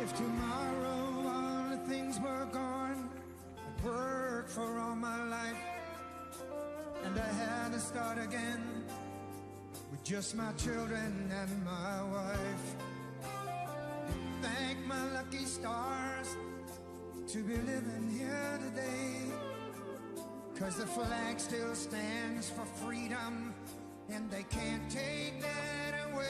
If tomorrow all the things were gone, I'd work for all my life, and I had to start again with just my children and my wife. Thank my lucky stars to be living here today, 'cause the flag still stands for freedom, and they can't take that away.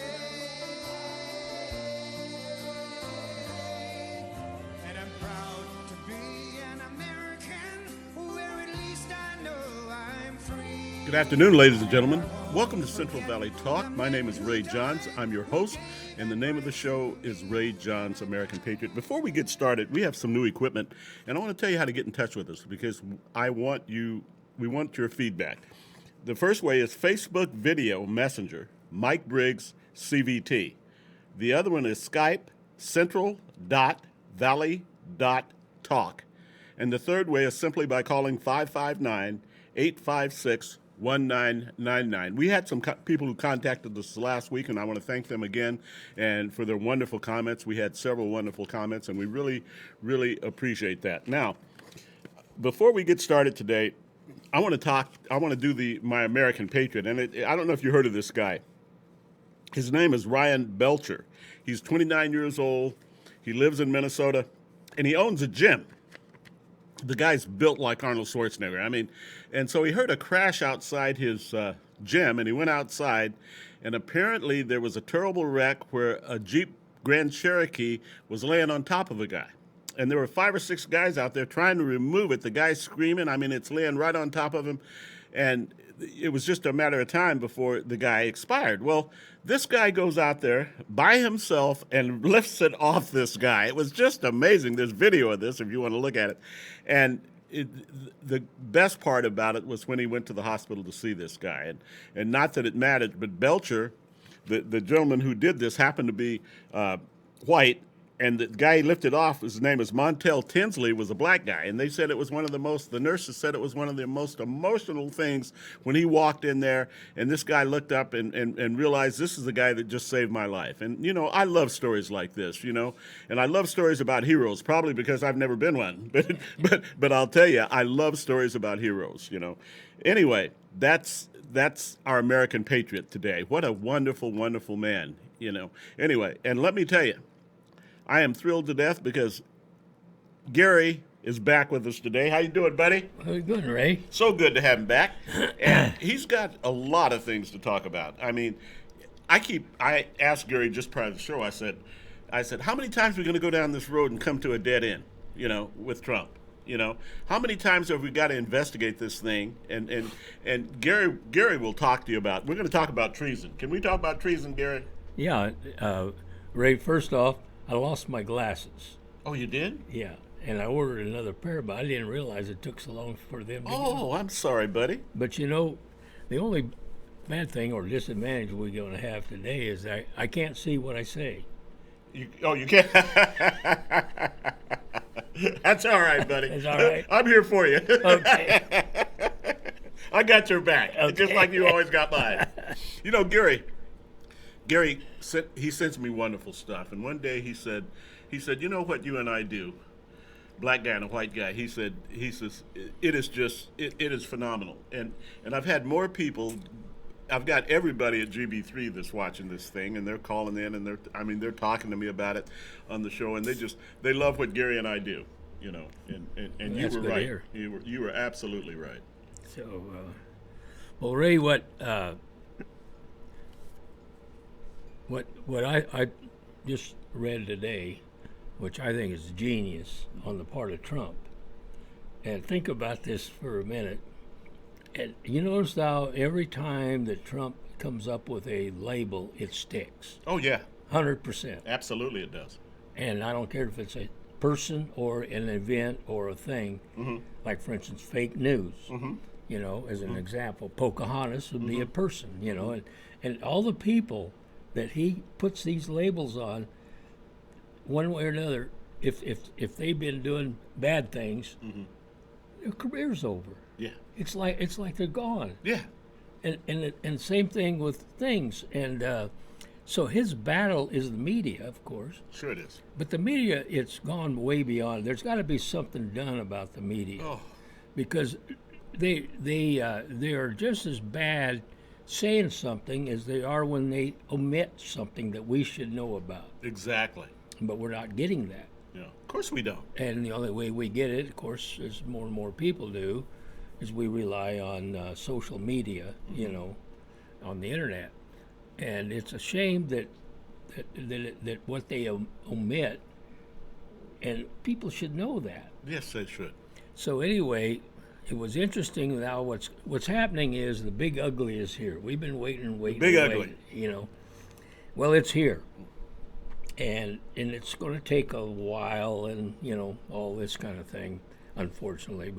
And I'm proud to be an American, where at least I know I'm free. Good afternoon, ladies and gentlemen. Welcome to Central Valley Talk. My name is Ray Johns. I'm your host, and the name of the show is Ray Johns, American Patriot. Before we get started, we have some new equipment, and I want to tell you how to get in touch with us because we want your feedback. The first way is Facebook Video Messenger, Mike Briggs, CVT. The other one is Skype, central.valley.talk. And the third way is simply by calling 559-856-1999. We had some people who contacted us last week, and I want to thank them again and for their wonderful comments. We had several wonderful comments, and we really, really appreciate that. Now, before we get started today, I want to do my American Patriot, and I don't know if you heard of this guy. His name is Ryan Belcher. He's 29 years old. He lives in Minnesota, and he owns a gym. The guy's built like Arnold Schwarzenegger. I mean, and so he heard a crash outside his gym, and he went outside, and apparently there was a terrible wreck where a Jeep Grand Cherokee was laying on top of a guy. And there were 5 or 6 guys out there trying to remove it. The guy's screaming. I mean, it's laying right on top of him. And it was just a matter of time before the guy expired. Well, this guy goes out there by himself and lifts it off this guy. It was just amazing. There's video of this if you want to look at it. And the best part about it was when he went to the hospital to see this guy. And not that it mattered, but Belcher, the gentleman who did this, happened to be white. And the guy he lifted off, his name is Montel Tinsley, was a black guy. And they said it was the nurses said it was one of the most emotional things when he walked in there and this guy looked up and realized this is the guy that just saved my life. And, you know, I love stories like this, you know, and I love stories about heroes, probably because I've never been one. But I'll tell you, I love stories about heroes, you know. Anyway, that's our American Patriot today. What a wonderful, wonderful man, you know. Anyway, and let me tell you, I am thrilled to death because Gary is back with us today. How you doing, buddy? How you doing, Ray? So good to have him back. And he's got a lot of things to talk about. I mean, I asked Gary just prior to the show, I said, how many times are we going to go down this road and come to a dead end, you know, with Trump? You know, how many times have we got to investigate this thing? And Gary will talk to you about, we're going to talk about treason. Can we talk about treason, Gary? Yeah, Ray, first off, I lost my glasses. Oh, you did? Yeah, and I ordered another pair, but I didn't realize it took so long for them to Oh, I'm sorry, buddy. But you know, the only bad thing or disadvantage we're going to have today is that I can't see what I say. You can't? That's all right, buddy. That's all right. I'm here for you. Okay. I got your back, Okay. just like you always got mine. You know, Gary, he sends me wonderful stuff. And one day he said, you know what you and I do, black guy and a white guy. He says, it is phenomenal. And I've had more people. I've got everybody at GB3 that's watching this thing, and they're calling in, and they're talking to me about it on the show, and they love what Gary and I do, you know. And you were right. You were absolutely right. So, well, Ray, what I just read today, which I think is genius on the part of Trump, and think about this for a minute. And you notice how every time that Trump comes up with a label, it sticks. Oh, yeah. 100%. Absolutely it does. And I don't care if it's a person or an event or a thing, like, for instance, fake news, you know, as an example. Pocahontas would be a person, you know, and all the people that he puts these labels on, one way or another, if they've been doing bad things, their career's over. Yeah. It's like they're gone. Yeah. And same thing with things. And So his battle is the media, of course. Sure it is. But the media, it's gone way beyond. There's got to be something done about the media, Oh, because they are just as bad saying something as they are when they omit something that we should know about. exactly. But we're not getting that. Yeah. Of course we don't. And the only way we get it, of course, as more and more people do, is we rely on social media, on the internet. And it's a shame that what they omit, and people should know that. Yes, they should. So anyway, it was interesting. Now what's happening is the big ugly is here. We've been waiting, Big ugly. Well, it's here, and it's going to take a while, and all this kind of thing, unfortunately.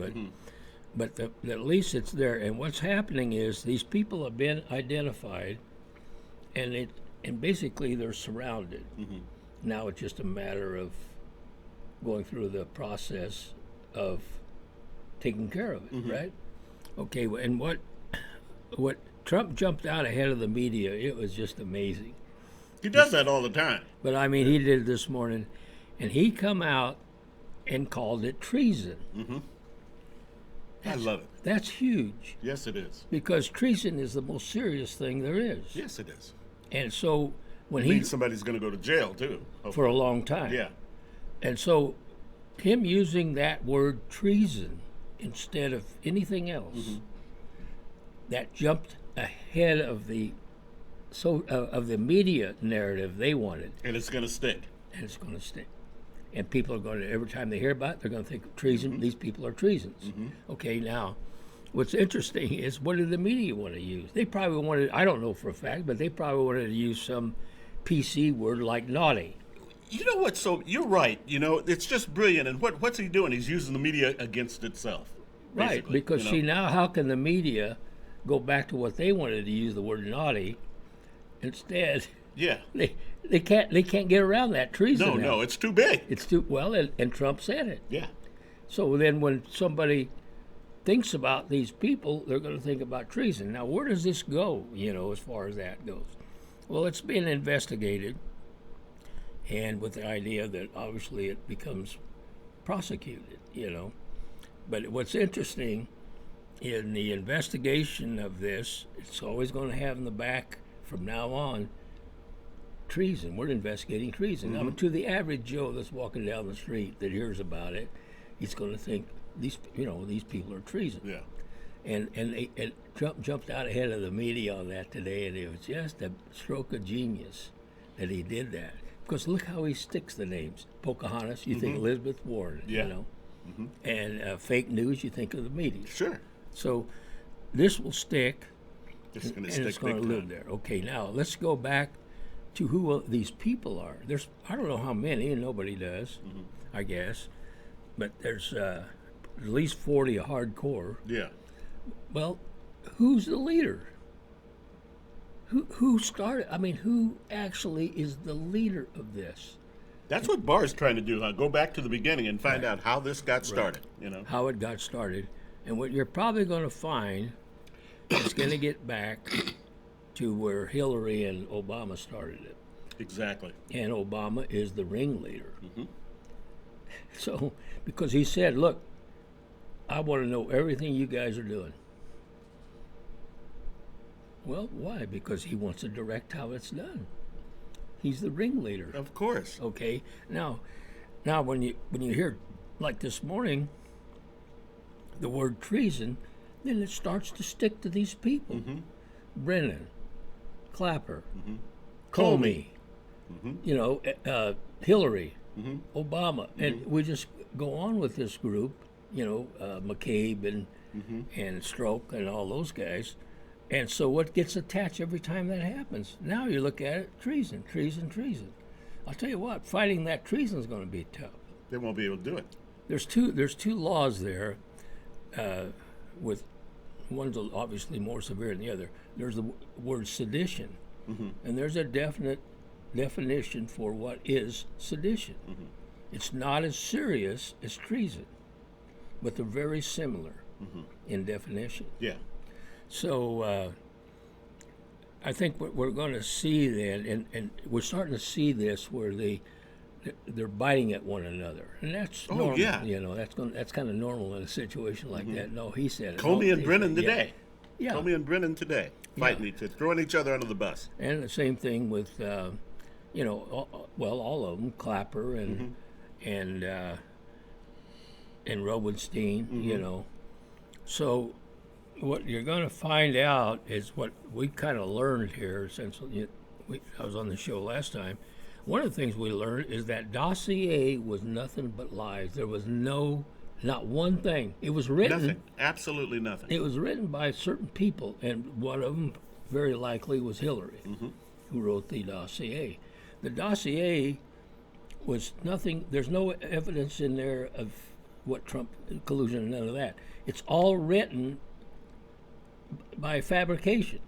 But at least it's there. And what's happening is these people have been identified, and basically they're surrounded. Now it's just a matter of going through the process of taking care of it, right? Okay, and what Trump jumped out ahead of the media, it was just amazing. He does that all the time. But I mean, he did it this morning, and he come out and called it treason. I love it. That's huge, Yes, it is. because treason is the most serious thing there is. Yes, it is. And so when It he, means somebody's going to go to jail, too. for a long time. Yeah. And so him using that word treason instead of anything else, that jumped ahead of the media narrative they wanted, And it's going to stick. and it's going to stick. And people are going to, every time they hear about it, they're going to think treason. These people are treasons. Okay, now, what's interesting is, what did the media want to use? They probably wanted, I don't know for a fact, but they probably wanted to use some PC word like naughty. You know what? So you're right. It's just brilliant. And what's he doing? He's using the media against itself. Right, basically, because see, now how can the media go back to what they wanted to use, the word naughty? Instead, Yeah. they can't get around that treason. No, it's too big. It's too well, and Trump said it. Yeah. So then when somebody thinks about these people, they're going to think about treason. Now, where does this go, as far as that goes? Well, it's being investigated, and with the idea that obviously it becomes prosecuted, But what's interesting in the investigation of this, it's always going to have in the back from now on treason. We're investigating treason. Now, to the average Joe that's walking down the street that hears about it, he's going to think these people are treason. Yeah. And Trump jumped out ahead of the media on that today, and it was just a stroke of genius that he did that. Because look how he sticks the names. Pocahontas, you think Elizabeth Warren, Yeah. And fake news, you think of the media. Sure. So this will stick, It's going to and stick it's going to big live time. there. Okay, now let's go back to who these people are. I don't know how many, and nobody does, I guess, but there's at least 40 hardcore. Yeah. Well, who's the leader? Who started? I mean, who actually is the leader of this? That's what Barr's trying to do. Go back to the beginning and find out how this got started. How it got started, and what you're probably going to find is going to get back to where Hillary and Obama started it. Exactly. And Obama is the ringleader. So, because he said, look, I want to know everything you guys are doing. Well, why? Because he wants to direct how it's done. He's the ringleader. Of course. Okay. Now when you hear, like this morning, the word treason, then it starts to stick to these people. Brennan, Clapper, Comey, Hillary, Obama, and we just go on with this group, McCabe and Stroke and all those guys. And so what gets attached every time that happens? Now you look at it, treason. I'll tell you what, fighting that treason is going to be tough. They won't be able to do it. There's two laws there, with one's obviously more severe than the other. There's the word sedition, and there's a definite definition for what is sedition. It's not as serious as treason, but they're very similar in definition. Yeah. So I think what we're going to see then, and we're starting to see this where they're biting at one another, and that's normal. Yeah. That's kind of normal in a situation like that. No, he said it. Comey and Brennan today. Yeah. Comey and Brennan today fighting each other, throwing each other under the bus. And the same thing with, all of them, Clapper and Robenstein. So what you're going to find out is what we kind of learned here since I was on the show last time. One of the things we learned is that dossier was nothing but lies. There was not one thing. It was written. Nothing. Absolutely nothing. It was written by certain people, and one of them very likely was Hillary, who wrote the dossier. The dossier was nothing. There's no evidence in there of what Trump collusion, none of that. It's all written by fabrication.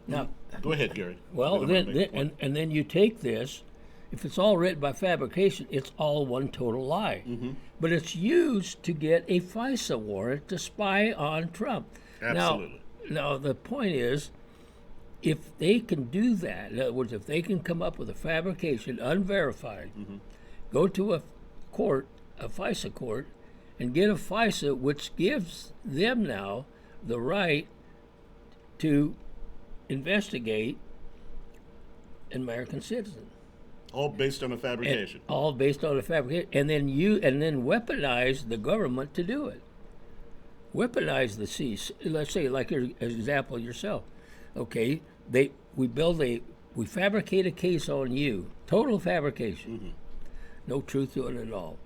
Now, go ahead, Gary. well, then you take this. If it's all written by fabrication, it's all one total lie. But it's used to get a FISA warrant to spy on Trump. Absolutely. Now the point is, if they can do that, in other words, if they can come up with a fabrication, unverified, go to a court, a FISA court, and get a FISA which gives them now the right to investigate an American citizen. All based on a fabrication. All based on a fabrication, and then weaponize the government to do it. Weaponize the C's. Let's say, like your example yourself. Okay, we fabricate a case on you, total fabrication, no truth to it at all.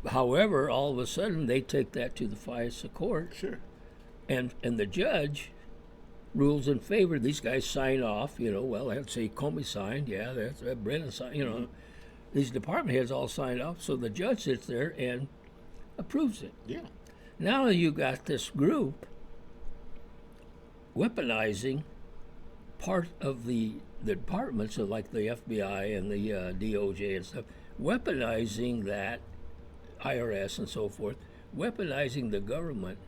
However, all of a sudden they take that to the FISA court, Sure. and the judge rules in favor. These guys sign off, I'd say Comey signed, that's Brennan signed, These department heads all signed off, so the judge sits there and approves it. Yeah. Now you got this group weaponizing part of the departments, of like the FBI and the DOJ and stuff, weaponizing that IRS and so forth, weaponizing the government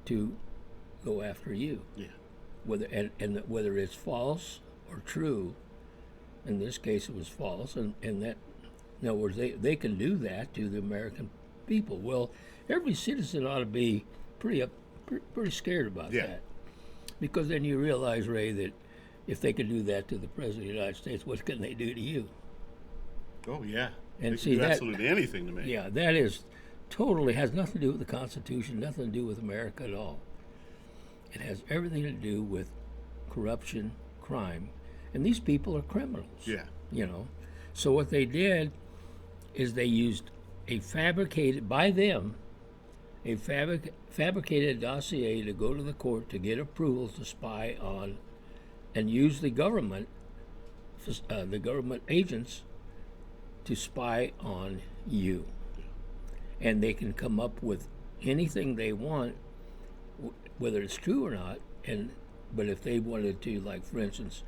to go after you. Yeah. Whether it's false or true. In this case, it was false, and that, in other words, they can do that to the American people. Well, every citizen ought to be pretty scared about that, because then you realize, Ray, that if they can do that to the President of the United States, what can they do to you? Oh yeah. And they see can do that absolutely anything to me. Yeah, that is totally has nothing to do with the Constitution, nothing to do with America at all. It has everything to do with corruption, crime, and these people are criminals. Yeah. So what they did is they used a fabricated dossier to go to the court to get approval to spy on, and use the government agents to spy on you. And they can come up with anything they want, whether it's true or not. But if they wanted to, like for instance,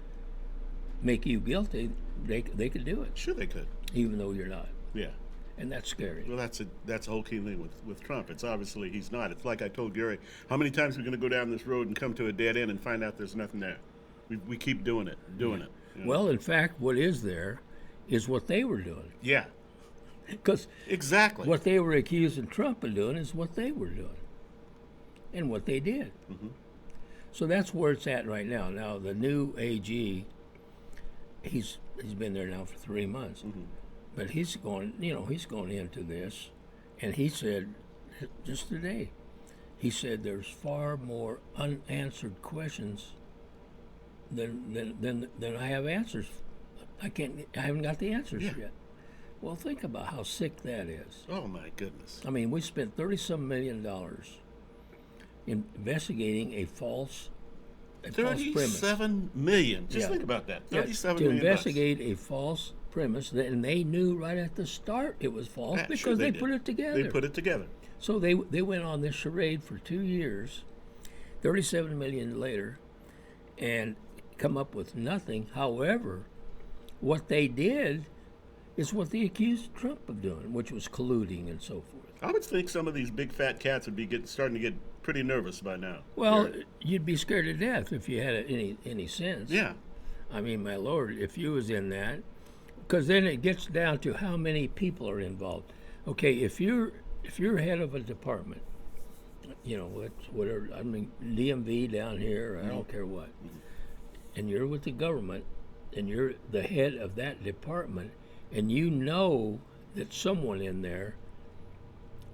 make you guilty, they could do it. Sure, they could. Even though you're not. Yeah. And that's scary. Well, that's a whole key thing with Trump. It's obviously he's not. It's like I told Gary, how many times are we going to go down this road and come to a dead end and find out there's nothing there? We keep doing it. Well, in fact, what is there is what they were doing. Yeah. Because exactly what they were accusing Trump of doing is what they were doing, and what they did. So that's where it's at right now. Now the new AG, he's been there now for 3 months, but he's going into this, and he said just today, he said there's far more unanswered questions than I have answers. I haven't got the answers yet. Well, think about how sick that is. Oh my goodness! I mean, we spent $30-some million investigating a false premise. $37 million. Just think about that. $37 million. To investigate a false premise, and they knew right at the start it was false because they put it together. They put it together. So they went on this charade for 2 years, $37 million later, and come up with nothing. However, what they did is what they accused Trump of doing, which was colluding and so forth. I would think some of these big fat cats would be starting to get pretty nervous by now. Well, Gary. you'd be scared to death if you had any sense. Yeah. I mean, my Lord, if you was in that, because then it gets down to how many people are involved. Okay, if you're head of a department, you know, it's whatever. I mean, DMV down here, I don't care what, and you're with the government, and you're the head of that department, and you know that someone in there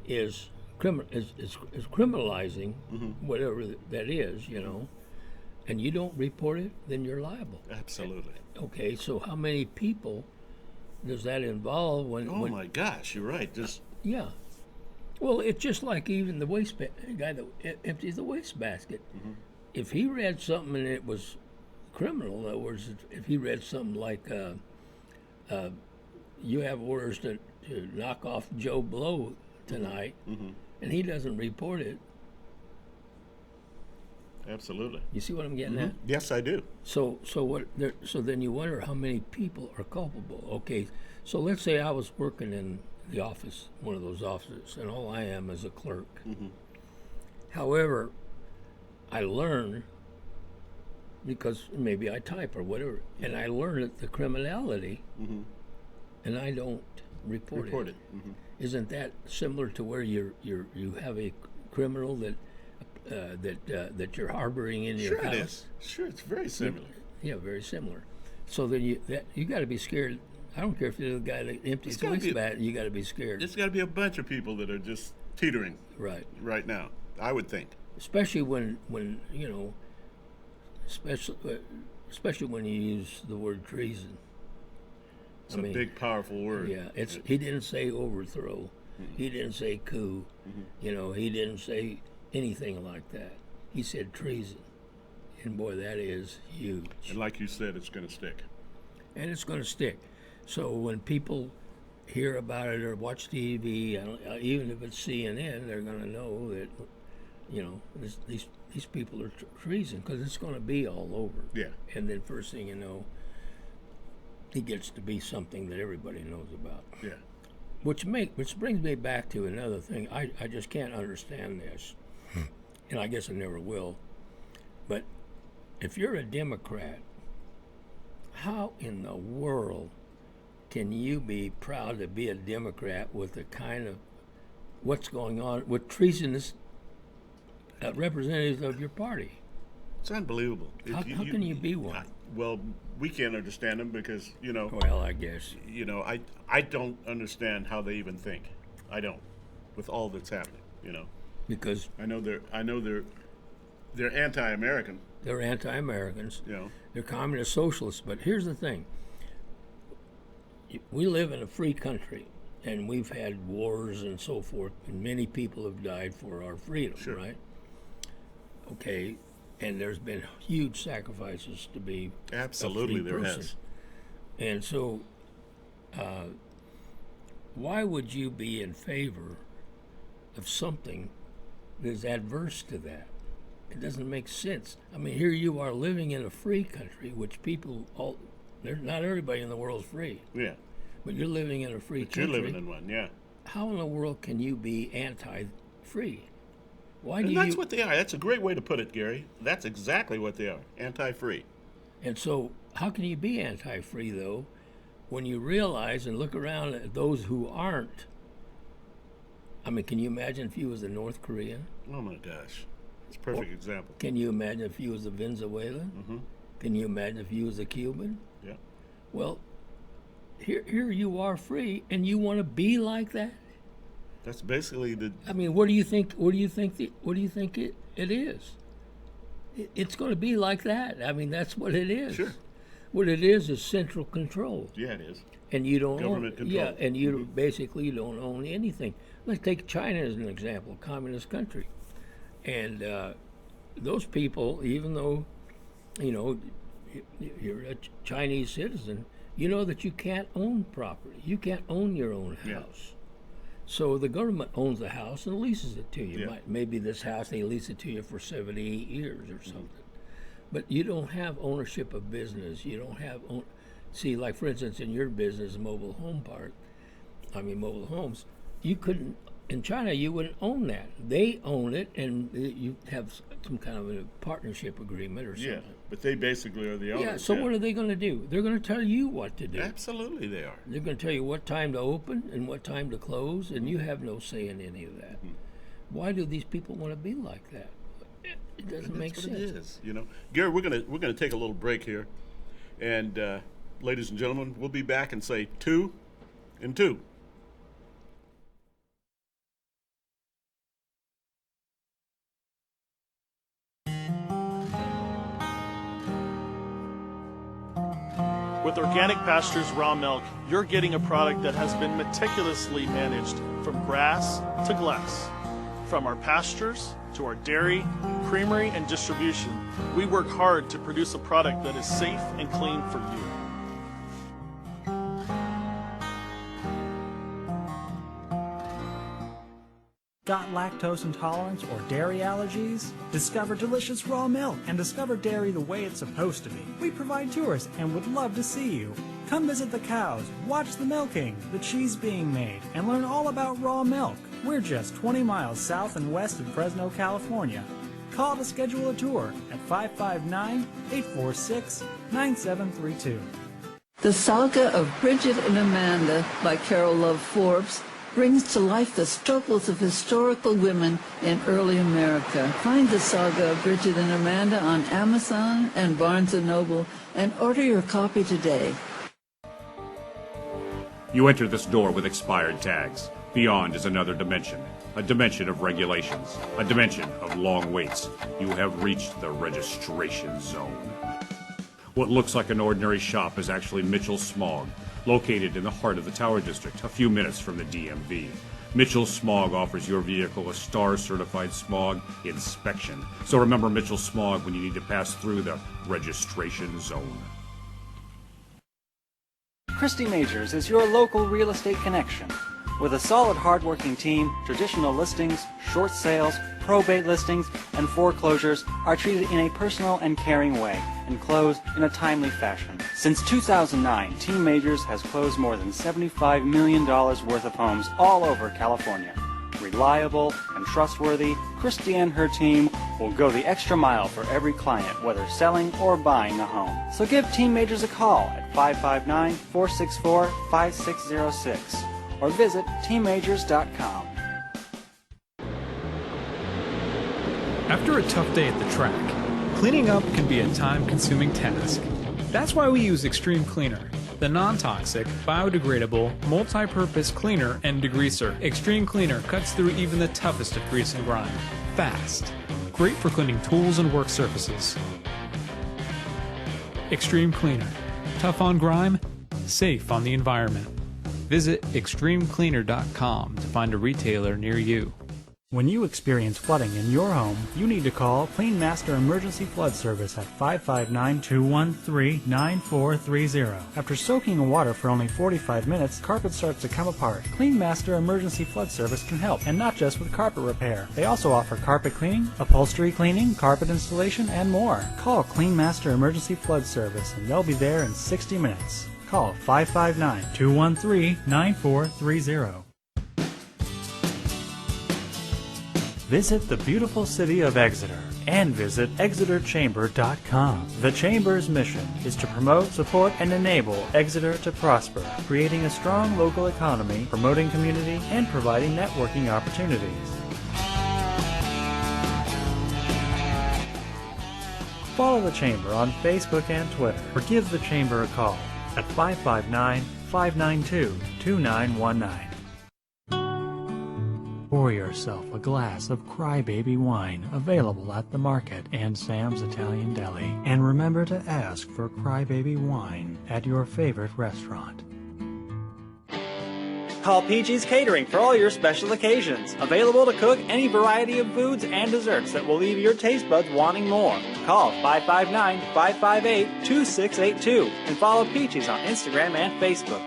is criminalizing whatever that is, you know, and you don't report it, then you're liable. Absolutely. Okay, so how many people does that involve when? Oh my gosh, you're right. Yeah. Well, it's just like even the guy that empties the wastebasket. If he read something and it was criminal, in other words, if he read something like, you have orders to knock off Joe Blow tonight, and he doesn't report it. Absolutely. You see what I'm getting at? Yes, I do. So then you wonder how many people are culpable. Okay, so let's say I was working in the office, one of those offices, and all I am is a clerk. However, I learn because maybe I type or whatever, and I learn the criminality, and I don't report it. Isn't that similar to where you have a criminal that you're harboring in your house? Sure, it is. Sure, it's very similar. Yeah, very similar. So then you got to be scared. I don't care if you're the guy that empties the wastebasket. You got to be scared. There's got to be a bunch of people that are just teetering right now. I would think. Especially when you know, especially when you use the word treason. It's a big, powerful word. Yeah, he didn't say overthrow. He didn't say coup. You know, he didn't say anything like that. He said treason. And boy, that is huge. And like you said, it's going to stick. And it's going to stick. So when people hear about it or watch TV, even if it's CNN, they're going to know that, you know, these people are treason, because it's going to be all over. Yeah. And then first thing you know, it gets to be something that everybody knows about. Yeah. Which brings me back to another thing. I just can't understand this, and I guess I never will. But if you're a Democrat, how in the world can you be proud to be a Democrat with the kind of what's going on with treasonous representatives of your party? It's unbelievable. How can you be one? Well, we can't understand them because, you know. Well, I guess. You know, I don't understand how they even think. I don't, with all that's happening. You know. Because I know they're anti-American. They're anti-Americans. You know. They're communist socialists. But here's the thing. We live in a free country, and we've had wars and so forth, and many people have died for our freedom, right? Okay, and there's been huge sacrifices to be absolutely a free there person. has. And so, why would you be in favor of something that is adverse to that? It doesn't make sense. I mean, here you are living in a free country, which not everybody in the world is free. Yeah. But you're living in a free country. You're living in one, yeah. How in the world can you be anti-free? That's what they are. That's a great way to put it, Gary. That's exactly what they are. Anti-free. And so, how can you be anti-free, though, when you realize and look around at those who aren't? I mean, can you imagine if you was a North Korean? Oh, my gosh. It's a perfect example. Can you imagine if you was a Venezuelan? Mm-hmm. Can you imagine if you was a Cuban? Yeah. Well, here you are free, and you want to be like that? That's basically the. I mean, what do you think? What do you think it is? It's going to be like that. I mean, that's what it is. Sure. What it is central control. Yeah, it is. And you don't government own, control. Yeah, and you basically don't own anything. Let's take China as an example, communist country, and those people, even though, you know, you're a Chinese citizen, you know that you can't own property. You can't own your own house. Yeah. So the government owns the house and leases it to you. Yeah. Maybe this house, they lease it to you for 78 years or something. But you don't have ownership of business. You don't have See, like for instance, in your business, mobile homes, you couldn't, in China, you wouldn't own that. They own it, and you have some kind of a partnership agreement or something. Yeah, but they basically are the owners. Yeah, so what are they going to do? They're going to tell you what to do. Absolutely they are. They're going to tell you what time to open and what time to close, and you have no say in any of that. Why do these people want to be like that? It doesn't make sense. It is, Gary, we're gonna take a little break here, and ladies and gentlemen, we'll be back and say 2 and 2. With Organic Pastures Raw Milk, you're getting a product that has been meticulously managed from grass to glass. From our pastures to our dairy, creamery, and distribution, we work hard to produce a product that is safe and clean for you. Got lactose intolerance or dairy allergies? Discover delicious raw milk and discover dairy the way it's supposed to be. We provide tours and would love to see you. Come visit the cows, watch the milking, the cheese being made, and learn all about raw milk. We're just 20 miles south and west of Fresno, California. Call to schedule a tour at 559-846-9732. The Saga of Bridget and Amanda by Carol Love Forbes brings to life the struggles of historical women in early America. Find the Saga of Bridget and Amanda on Amazon and Barnes & Noble and order your copy today. You enter this door with expired tags. Beyond is another dimension, a dimension of regulations, a dimension of long waits. You have reached the registration zone. What looks like an ordinary shop is actually Mitchell Smog, located in the heart of the Tower District, a few minutes from the DMV. Mitchell Smog offers your vehicle a STAR-certified smog inspection. So remember Mitchell Smog when you need to pass through the registration zone. Christy Majors is your local real estate connection. With a solid, hardworking team, traditional listings, short sales, probate listings, and foreclosures are treated in a personal and caring way and close in a timely fashion. Since 2009, Team Majors has closed more than $75 million worth of homes all over California. Reliable and trustworthy, Christy and her team will go the extra mile for every client, whether selling or buying a home. So give Team Majors a call at 559-464-5606 or visit teammajors.com. After a tough day at the track, cleaning up can be a time-consuming task. That's why we use Extreme Cleaner, the non-toxic, biodegradable, multi-purpose cleaner and degreaser. Extreme Cleaner cuts through even the toughest of grease and grime. Fast. Great for cleaning tools and work surfaces. Extreme Cleaner. Tough on grime, safe on the environment. Visit extremecleaner.com to find a retailer near you. When you experience flooding in your home, you need to call Clean Master Emergency Flood Service at 559-213-9430. After soaking in water for only 45 minutes, carpet starts to come apart. Clean Master Emergency Flood Service can help, and not just with carpet repair. They also offer carpet cleaning, upholstery cleaning, carpet installation, and more. Call Clean Master Emergency Flood Service, and they'll be there in 60 minutes. Call 559-213-9430. Visit the beautiful city of Exeter and visit ExeterChamber.com. The Chamber's mission is to promote, support, and enable Exeter to prosper, creating a strong local economy, promoting community, and providing networking opportunities. Follow the Chamber on Facebook and Twitter, or give the Chamber a call at 559-592-2919. Pour yourself a glass of Crybaby wine, available at the market and Sam's Italian Deli. And remember to ask for Crybaby wine at your favorite restaurant. Call PG's Catering for all your special occasions. Available to cook any variety of foods and desserts that will leave your taste buds wanting more. Call 559-558-2682 and follow Peaches on Instagram and Facebook.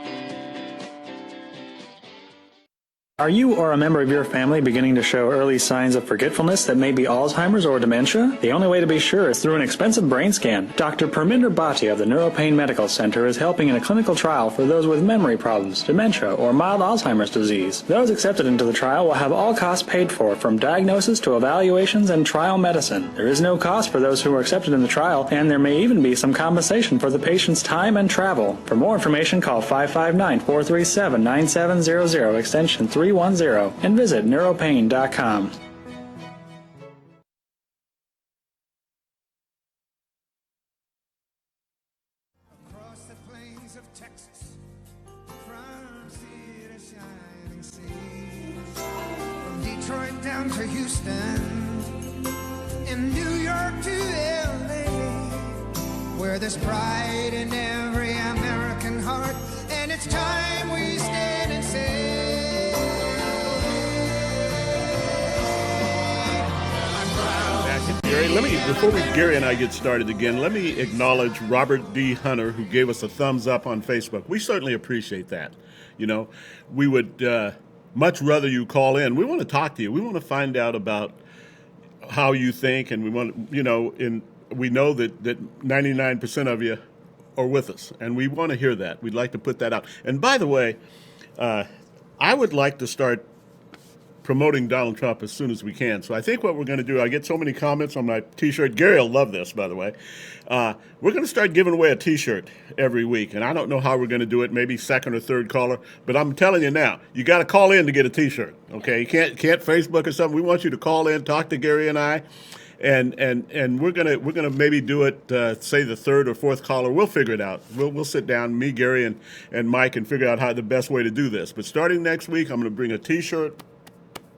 Are you or a member of your family beginning to show early signs of forgetfulness that may be Alzheimer's or dementia? The only way to be sure is through an expensive brain scan. Dr. Parminder Bhatia of the Neuropain Medical Center is helping in a clinical trial for those with memory problems, dementia, or mild Alzheimer's disease. Those accepted into the trial will have all costs paid for, from diagnosis to evaluations and trial medicine. There is no cost for those who are accepted in the trial, and there may even be some compensation for the patient's time and travel. For more information, call 559-437-9700, extension 310, and visit neuropain.com. Across the plains of Texas, from sea to shining sea, from Detroit down to Houston, in New York to LA, where there's pride in every American heart, and it's time we stand and say, Gary, before Gary and I get started again, let me acknowledge Robert D. Hunter, who gave us a thumbs up on Facebook. We certainly appreciate that. You know, we would much rather you call in. We want to talk to you. We want to find out about how you think, and we want, we know that 99% of you are with us, and we want to hear that. We'd like to put that out. And by the way, I would like to start promoting Donald Trump as soon as we can. So I think what we're going to do, I get so many comments on my T-shirt. Gary will love this, by the way. We're going to start giving away a T-shirt every week, and I don't know how we're going to do it, maybe second or third caller, but I'm telling you now, you got to call in to get a T-shirt, okay? You can't Facebook or something. We want you to call in, talk to Gary and I, and we're gonna maybe do it, say the third or fourth caller. We'll figure it out. We'll sit down, me, Gary, and Mike, and figure out how the best way to do this. But starting next week, I'm going to bring a T-shirt.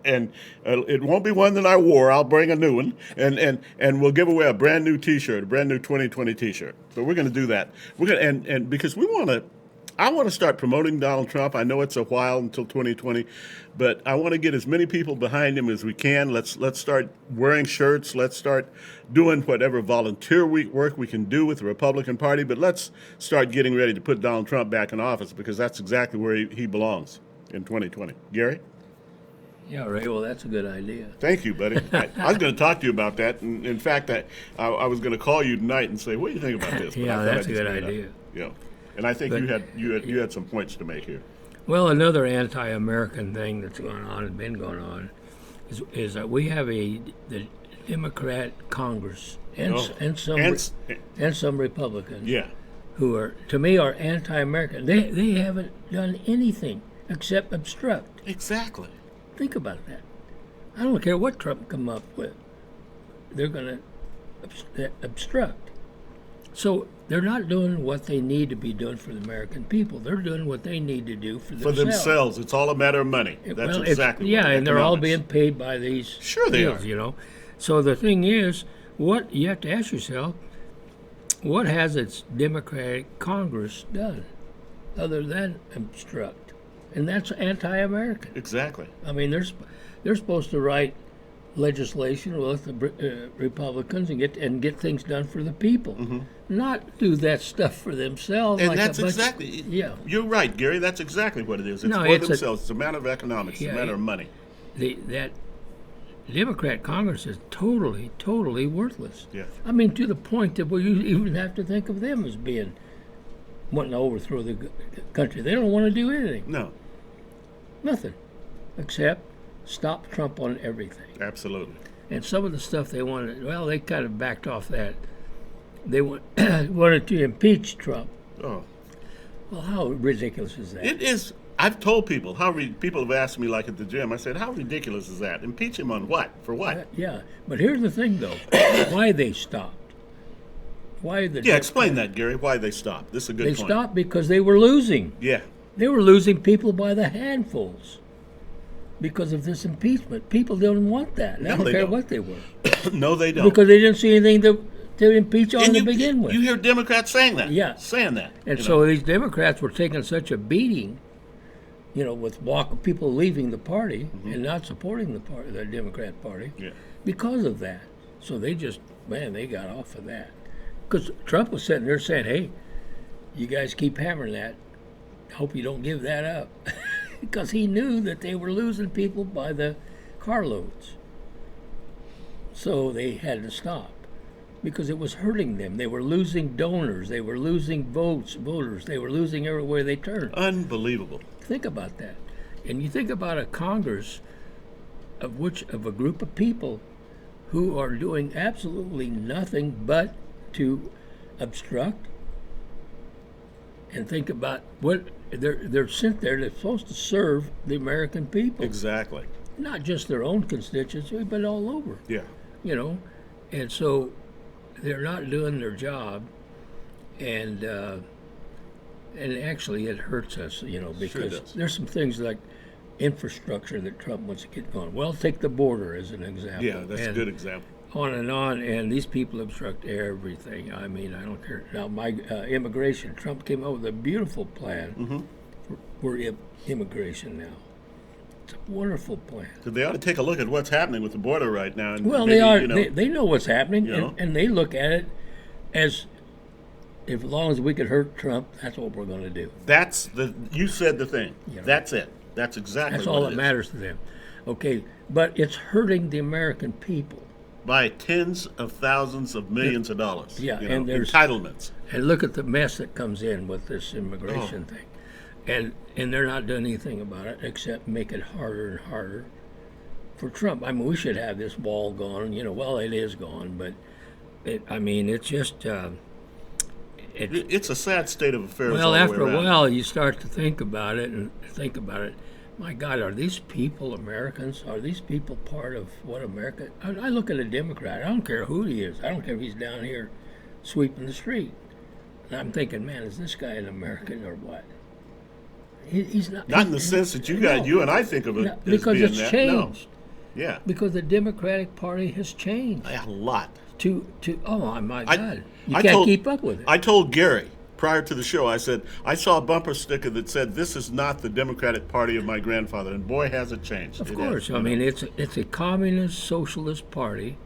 And it won't be one that I wore. I'll bring a new one, and we'll give away a brand new T-shirt, a brand new 2020 T-shirt. But we're going to do that. We're going and because I want to start promoting Donald Trump. I know it's a while until 2020, but I want to get as many people behind him as we can. Let's start wearing shirts. Let's start doing whatever volunteer work we can do with the Republican Party. But let's start getting ready to put Donald Trump back in office, because that's exactly where he belongs in 2020. Gary? Yeah, Ray, well, that's a good idea. Thank you, buddy. I was going to talk to you about that. And in fact, I was going to call you tonight and say, what do you think about this? But yeah, that's a good idea. Yeah, and I think you had some points to make here. Well, another anti-American thing that's going on, has been going on, is that we have the Democrat Congress and some Republicans who are, to me, are anti-American. They haven't done anything except obstruct. Exactly. Think about that. I don't care what Trump come up with. They're going to obstruct. So they're not doing what they need to be doing for the American people. They're doing what they need to do for themselves. For themselves. It's all a matter of money. That's exactly what and they're all being paid by these deals, are. You know. So the thing is, what you have to ask yourself, what has its Democratic Congress done other than obstruct? And that's anti-American. Exactly. I mean, they're supposed to write legislation with the Republicans and get things done for the people, not do that stuff for themselves. And that's exactly. You're right, Gary. That's exactly what it is. It's for themselves. It's a matter of economics. It's a matter of money. That Democrat Congress is totally, totally worthless. Yeah. I mean, to the point that you even have to think of them as wanting to overthrow the country. They don't want to do anything. No. Nothing. Except stop Trump on everything. Absolutely. And some of the stuff they wanted, well, they kind of backed off that. They wanted to impeach Trump. Oh. Well, how ridiculous is that? It is. I've told people, people have asked me, like at the gym, I said, how ridiculous is that? Impeach him on what? For what? Yeah. But here's the thing, though. Why they stopped. Explain that, Gary, why they stopped. This is a good point. They stopped because they were losing. Yeah. They were losing people by the handfuls because of this impeachment. People didn't want that. I don't care what they were. No, they don't. Because they didn't see anything to impeach on to begin with. You hear Democrats saying that. Yeah. Saying that. And so these Democrats were taking such a beating, with people leaving the party and not supporting the Democrat Party because of that. So they they got off of that. Because Trump was sitting there saying, hey, you guys keep hammering that. Hope you don't give that up. because he knew that they were losing people by the carloads. So they had to stop because it was hurting them. They were losing donors. They were losing voters. They were losing everywhere they turned. Unbelievable. Think about that. And you think about a Congress of a group of people who are doing absolutely nothing but to obstruct, and think about what they're sent there. They're supposed to serve the American people. Exactly. Not just their own constituency, but all over. Yeah. You know, and so they're not doing their job, and actually it hurts us, you know, because Sure does. there's some things like infrastructure that Trump wants to get going. Well, take the border as an example. Yeah, that's a good example. On, and these people obstruct everything. I mean, I don't care. Now, my immigration, Trump came up with a beautiful plan for immigration now. It's a wonderful plan. So they ought to take a look at what's happening with the border right now. And Well, maybe, they are. you know, They know what's happening, You know? and they look at it as, if as long as we could hurt Trump, that's what we're going to do. you said the thing. Yeah. That's it. That's exactly That's what all it that is. matters to them. Okay, but it's hurting the American people. By tens of thousands of millions of dollars. Yeah, you know, and there's entitlements. And look at the mess that comes in with this immigration Oh. thing, and they're not doing anything about it except make it harder and harder for Trump. I mean, we should have this wall gone. You know, well, it is gone, but it's just. It's a sad state of affairs. Well, all the way after a around. while, you start to think about it and think about it. My God, are these people Americans? Are these people part of what America? I look at a Democrat. I don't care who he is. I don't care if he's down here sweeping the street. And I'm thinking, man, is this guy an American or what? He's not. Not in the sense that you and I think of it as because being it's that. changed. No. Yeah. Because the Democratic Party has changed. A lot. Oh my God, you I can't told- keep up with it. I told Gary prior to the show, I said, I saw a bumper sticker that said, "This is not the Democratic Party of my grandfather," and boy, has it changed. Of It course, has. I mean it's a communist socialist party,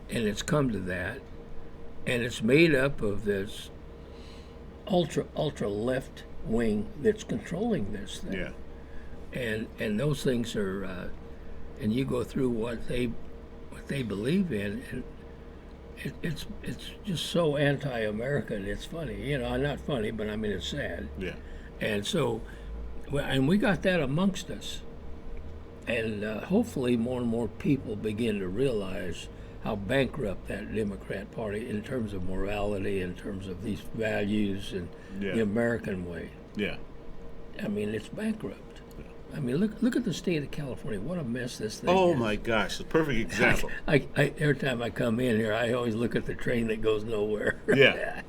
and it's come to that, and it's made up of this ultra left wing that's controlling this thing. Yeah. And those things are, and you go through what they believe in, and it's just so anti-American. It's funny, you know, not funny, but I mean it's sad. Yeah. And so, and we got that amongst us, and hopefully more and more people begin to realize how bankrupt that Democrat Party in terms of morality, in terms of these values and the American way. Yeah. I mean, it's bankrupt. I mean, look at the state of California. What a mess this thing Oh is. my gosh, the perfect example. I every time I come in here, I always look at the train that goes nowhere. Yeah.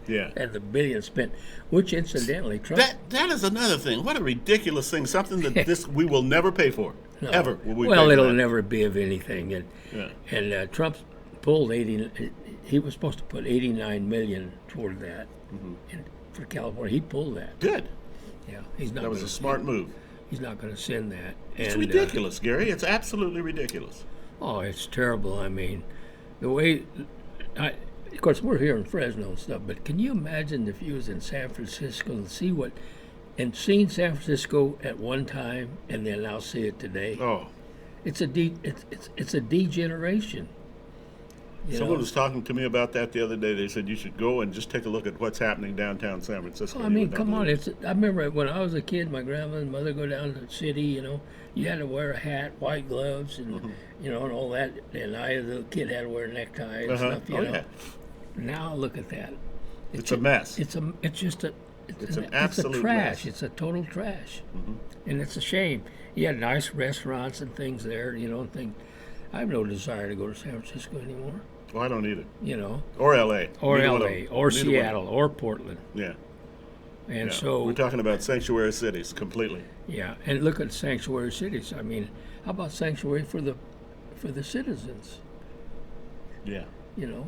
Yeah. And the billions spent, which incidentally, Trump. That is another thing. What a ridiculous thing. Something that we will never pay for. No. Ever will we pay Well, for it'll that. never be of anything. And Trump pulled 80. He was supposed to put 89 million toward that for California. He pulled that. Good. Yeah, he's not. That was a smart move. He's not going to send that. It's And, ridiculous, Gary. It's absolutely ridiculous. Oh, it's terrible. I mean, the way. Of course, we're here in Fresno and stuff, but can you imagine if you was in San Francisco and seeing San Francisco at one time and then now see it today? Oh. It's a degeneration. You Someone know? was talking to me about that the other day. They said you should go and just take a look at what's happening downtown San Francisco. I You mean, would not come on! believe it. I remember when I was a kid, my grandma and mother go down to the city. You know, you had to wear a hat, white gloves, and you know, and all that. And the kid had to wear a necktie and stuff. You know. Yeah. Now look at that. It's a mess. It's just a. It's an It's absolute a trash. mess. It's a total trash, and it's a shame. You had nice restaurants and things there. You know, I have no desire to go to San Francisco anymore. Well, I don't either. You know, Or L.A. or Neither one of L.A. them. or Neither Seattle or Portland. Yeah. And Yeah. so we're talking about sanctuary cities completely. yeah, and look at sanctuary cities. I mean, how about sanctuary for the citizens? Yeah. You know,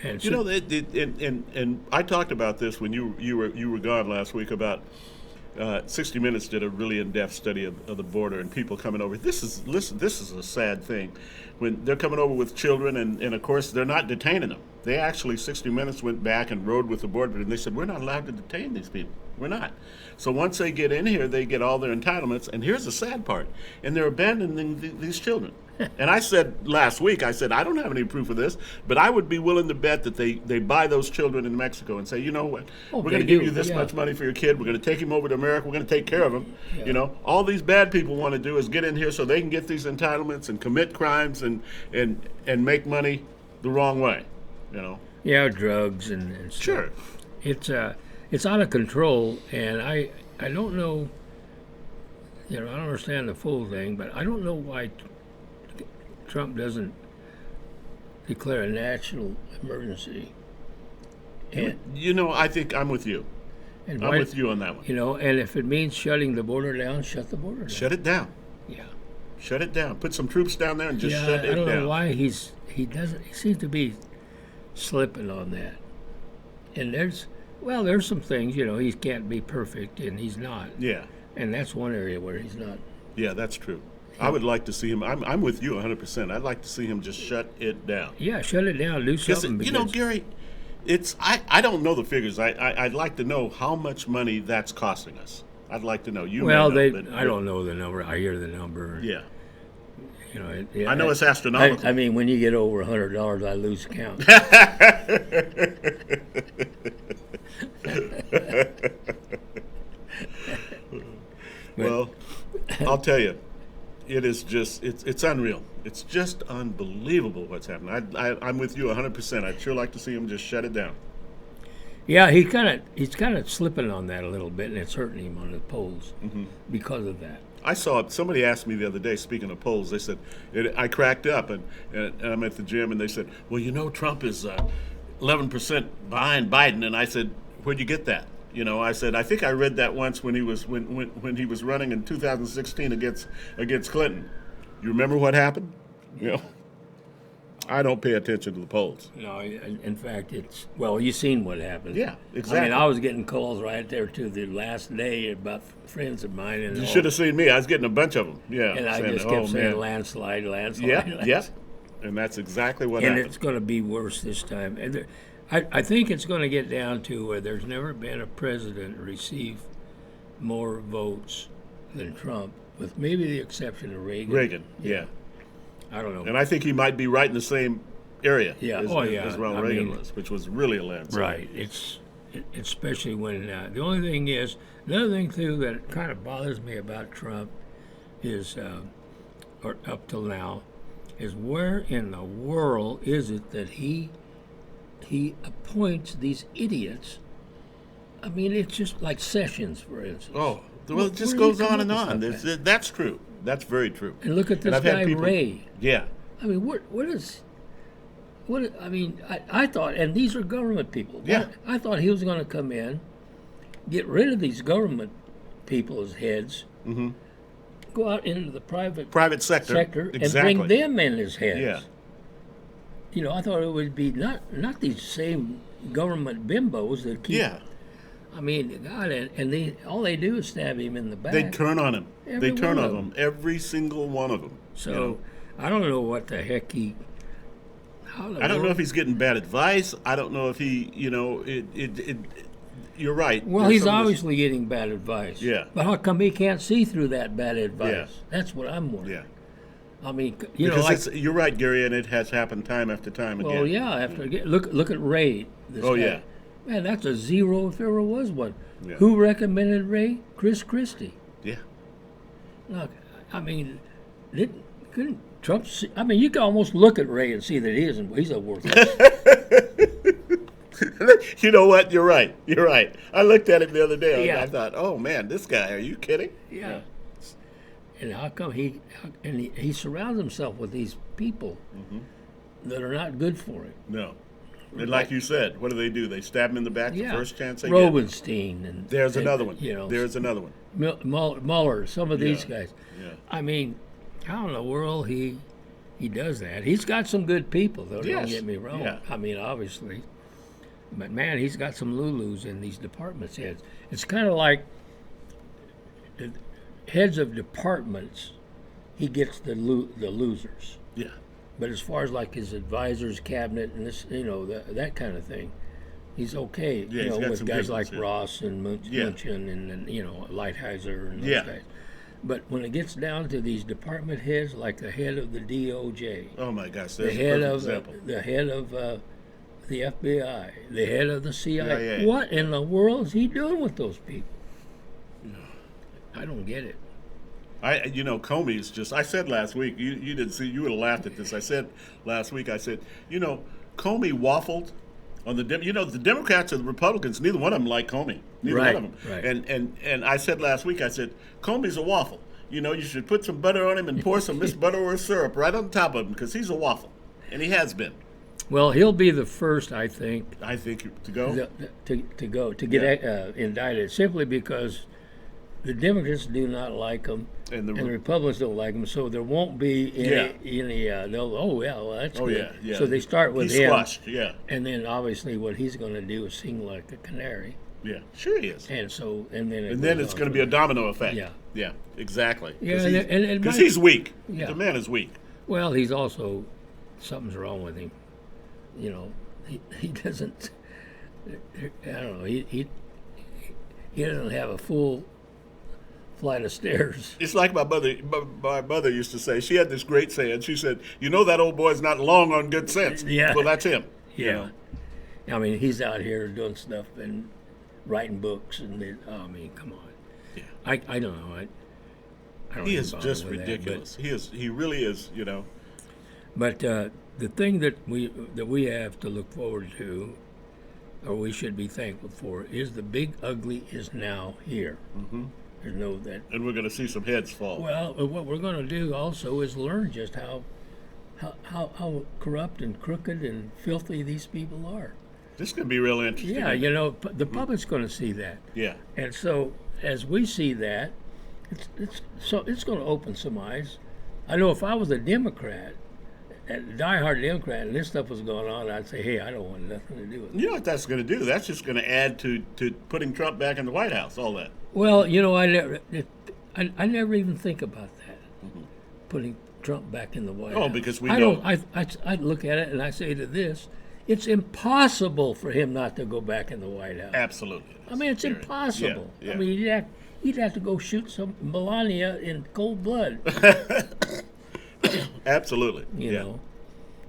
and You know, and I talked about this when you were gone last week about 60 Minutes did a really in-depth study of the border and people coming over. This is a sad thing when they're coming over with children and of course they're not detaining them. They actually, 60 Minutes went back and rode with the board, and they said, we're not allowed to detain these people. We're not. So once they get in here, they get all their entitlements. And here's the sad part. And they're abandoning these children. And I said last week, I don't have any proof of this, but I would be willing to bet that they buy those children in Mexico and say, you know what, we're going to give you this much money for your kid. We're going to take him over to America. We're going to take care of him. Yeah. You know, all these bad people want to do is get in here so they can get these entitlements and commit crimes and make money the wrong way, you know. Yeah, drugs and stuff. Sure. It's out of control, and I don't know, you know, I don't understand the full thing, but I don't know why Trump doesn't declare a national emergency. And, you know, I think I'm with you. I'm with you on that one. You know, and if it means shutting the border down, shut the border down. Shut it down. Yeah. Shut it down. Put some troops down there and just shut it down. I don't know why he seems to be slipping on that. And there's some things, you know, he can't be perfect, and he's not. Yeah. And that's one area where he's not. Yeah, that's true. I would like to see him. I'm with you 100%. I'd like to see him just shut it down. Yeah, shut it down. Do something. You know, Gary, I don't know the figures. I'd like to know how much money that's costing us. I'd like to know. I don't know the number. I hear the number. Yeah. You know, I know it's astronomical. I mean, when you get over $100, I lose count. Well, I'll tell you, it is just it's unreal. It's just unbelievable what's happening. I'm with you 100%. I'd sure like to see him just shut it down. Yeah, he's kind of slipping on that a little bit, and it's hurting him on the polls because of that. I saw somebody asked me the other day, speaking of polls, they said, I cracked up, and I'm at the gym, and they said, well, you know, Trump is 11% behind Biden. And I said, where'd you get that? You know, I said, I think I read that once when he was running in 2016 against Clinton. You remember what happened? You know, I don't pay attention to the polls. No, in fact, you've seen what happened. Yeah, exactly. I mean, I was getting calls right there to the last day about friends of mine. And you should have seen me. I was getting a bunch of them. Yeah. And I just kept saying landslide. Yeah. And that's exactly what happened. And it's going to be worse this time. And I think it's going to get down to where there's never been a president receive more votes than Trump, with maybe the exception of Reagan. Yeah. I don't know. And I think he might be right in the same area as Ronald Reagan was, which was really a landslide. Right. It's especially when the only thing is, another thing too that kind of bothers me about Trump is, or up till now, is where in the world is it that he appoints these idiots? I mean, it's just like Sessions, for instance. Oh, well, it just goes on and on. That's true. That's very true. And look at this guy, Ray. Yeah. I mean, I mean, I thought, and these are government people. Yeah. I thought he was going to come in, get rid of these government people's heads, go out into the private sector and bring them in his heads. Yeah. You know, I thought it would be not these same government bimbos that keep. Yeah. I mean, God, and all they do is stab him in the back. They turn on him. They turn on him. Every single one of them. So, you know? I don't know what the heck I don't know if he's getting bad advice. I don't know if he, you know, you're right. Well, he's obviously getting bad advice. Yeah. But how come he can't see through that bad advice? Yeah. That's what I'm wondering. Yeah. I mean, you're right, Gary, and it has happened time after time again. Well, yeah. Look at Ray. This guy. Yeah. Man, that's a zero if there ever was one. Yeah. Who recommended Ray? Chris Christie. Yeah. Look, I mean, couldn't Trump see? I mean, you can almost look at Ray and see that he's a worthless. You know what? You're right. I looked at him the other day. Yeah. I thought, oh man, this guy. Are you kidding? Yeah. And how come he surrounds himself with these people that are not good for him? No. And like you said, what do? They stab him in the back the first chance they Robenstein get. There's another one. You know, there's another one. Mueller, some of these guys. Yeah. I mean, how in the world he does that? He's got some good people, though. Yes. Don't get me wrong. Yeah. I mean, obviously, but man, he's got some Lulus in these departments' heads. It's kind of like the heads of departments. He gets the losers. Yeah. But as far as like his advisors, cabinet, and this, that kind of thing, he's okay. Yeah, he's got with some guys good like ones, yeah. Ross and Yeah. Munchin and Lighthizer and those Yeah. guys. But when it gets down to these department heads, like the head of the DOJ, Oh my gosh, the there's a head perfect of example. the head of the FBI, the head of the CIA, Yeah. what in the world is he doing with those people? I don't get it. Comey's just. I said last week. You didn't see. You would have laughed at this. I said last week. I said, Comey waffled on the. The Democrats or the Republicans. Neither one of them like Comey. Neither Right, one of them. right. And I said last week. I said Comey's a waffle. You should put some butter on him and pour some Miss Butterworth syrup right on top of him because he's a waffle, and he has been. Well, he'll be the first, I think, To go. to get indicted simply because the Democrats do not like him And and the the Republicans don't like him, so there won't be any. That's Oh, good. yeah, yeah. So they start with He's him, squashed. Yeah. and then obviously what he's going to do is sing like a canary, Yeah. Sure he is. and then And then it's going to be a domino effect. Yeah. Yeah. Exactly. Yeah, and Because my- he's weak. Yeah. The man is weak. Well, he's also something's wrong with him. He doesn't. I don't know. He doesn't have a full flight of stairs. It's like my mother used to say. She had this great saying. She said, that old boy's not long on good sense. Yeah. Well, that's him. Yeah. I mean, he's out here doing stuff and writing books, and come on. Yeah. I don't know. I don't He even is bother just with that, ridiculous. He really is, But the thing that we have to look forward to, or we should be thankful for, is the big ugly is now here. Mm-hmm. There's no that. And we're going to see some heads fall. Well, what we're going to do also is learn just how corrupt and crooked and filthy these people are. This is going to be real interesting. Yeah, the public's going to see that. Yeah. And so as we see that, it's going to open some eyes. I know if I was a Democrat, a diehard Democrat, and this stuff was going on, I'd say, hey, I don't want nothing to do with it. You know what that's going to do? That's just going to add to putting Trump back in the White House, all that. Well, I never even think about that, putting Trump back in the White House. Oh, because we I know. don't. I look at it and I say to this, it's impossible for him not to go back in the White House. Absolutely. I mean, it's impossible. Yeah. I mean, he'd have to go shoot some Melania in cold blood. Absolutely. You know,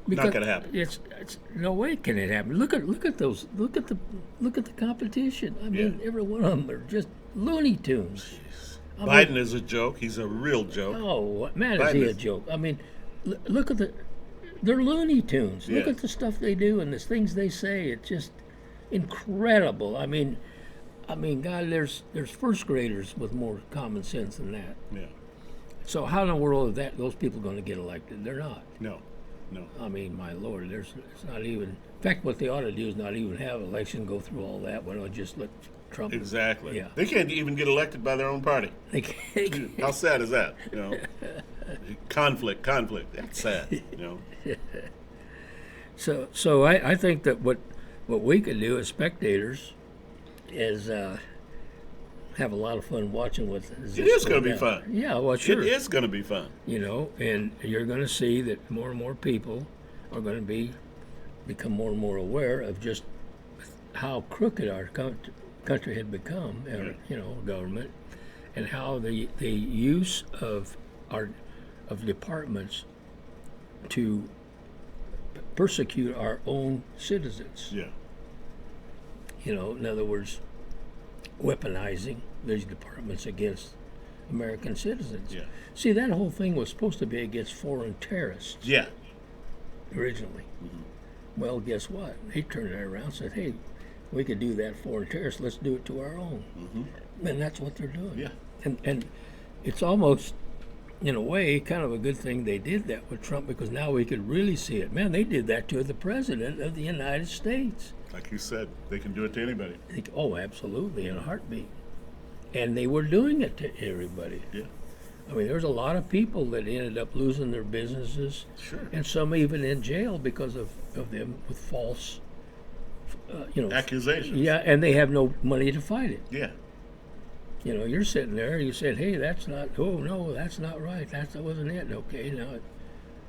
Not going to happen. It's no way can it happen. Look at those. Look at the competition. I mean, every one of them are just Looney Tunes. Biden is a joke. He's a real joke. Oh man, is he a joke? I mean, look at they're Looney Tunes. Look Yeah. at the stuff they do and the things they say. It's just incredible. I mean, God, there's first graders with more common sense than that. Yeah. So how in the world are those people going to get elected? They're not. No. I mean, my Lord, it's not even. In fact, what they ought to do is not even have election, go through all that. Why not just let Trump? Exactly. Yeah. They can't even get elected by their own party. They can't. How sad is that? Conflict. That's sad. So I think that what we could do as spectators is have a lot of fun watching what is. It is going to be fun. Yeah, well, sure. It is going to be fun. And you're going to see that more and more people are going to become more and more aware of just how crooked our country had become, government, and how the use of departments to persecute our own citizens. Yeah. In other words, weaponizing these departments against American citizens. Yeah. See, that whole thing was supposed to be against foreign terrorists. Yeah. Originally. Mm-hmm. Well, guess what? They turned it around and said, hey, we could do that foreign terrorists. Let's do it to our own. Mm-hmm. And that's what they're doing. Yeah. And it's almost, in a way, kind of a good thing they did that with Trump, because now we could really see it. Man, they did that to the President of the United States. Like you said, they can do it to anybody. Oh, absolutely, in a heartbeat. And they were doing it to everybody. Yeah. I mean, there's a lot of people that ended up losing their businesses. Sure. And some even in jail because of them with false, accusations. Yeah, and they have no money to fight it. Yeah. You're sitting there, you said, hey, that's not right. That wasn't it. Okay, now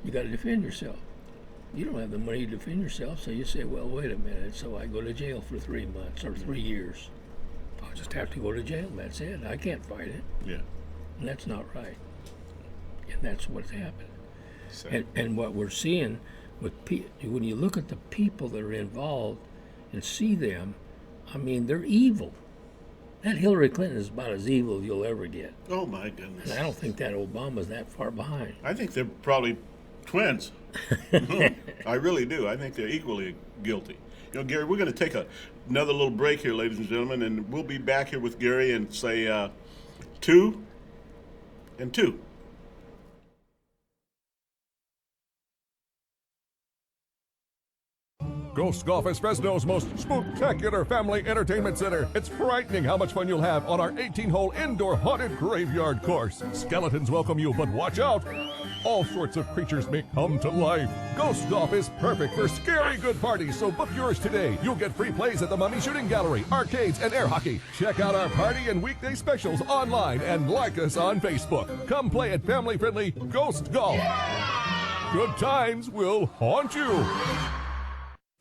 you got to defend yourself. You don't have the money to defend yourself, so you say, well, wait a minute, so I go to jail for 3 months or 3 years. I'll just have to go to jail, that's it. I can't fight it. Yeah. And that's not right. And that's what's happened. So. And what we're seeing with when you look at the people that are involved and see them, I mean, they're evil. That Hillary Clinton is about as evil as you'll ever get. Oh, my goodness. And I don't think that Obama's that far behind. I think they're probably twins. I really do. I think they're equally guilty. You know, Gary, we're going to take another little break here, ladies and gentlemen, and we'll be back here with Gary and say 2 and 2. Ghost Golf is Fresno's most spooktacular family entertainment center. It's frightening how much fun you'll have on our 18-hole indoor haunted graveyard course. Skeletons welcome you, but watch out. All sorts of creatures may come to life. Ghost Golf is perfect for scary good parties, so book yours today. You'll get free plays at the Mummy Shooting Gallery, arcades, and air hockey. Check out our party and weekday specials online and like us on Facebook. Come play at family-friendly Ghost Golf. Good times will haunt you.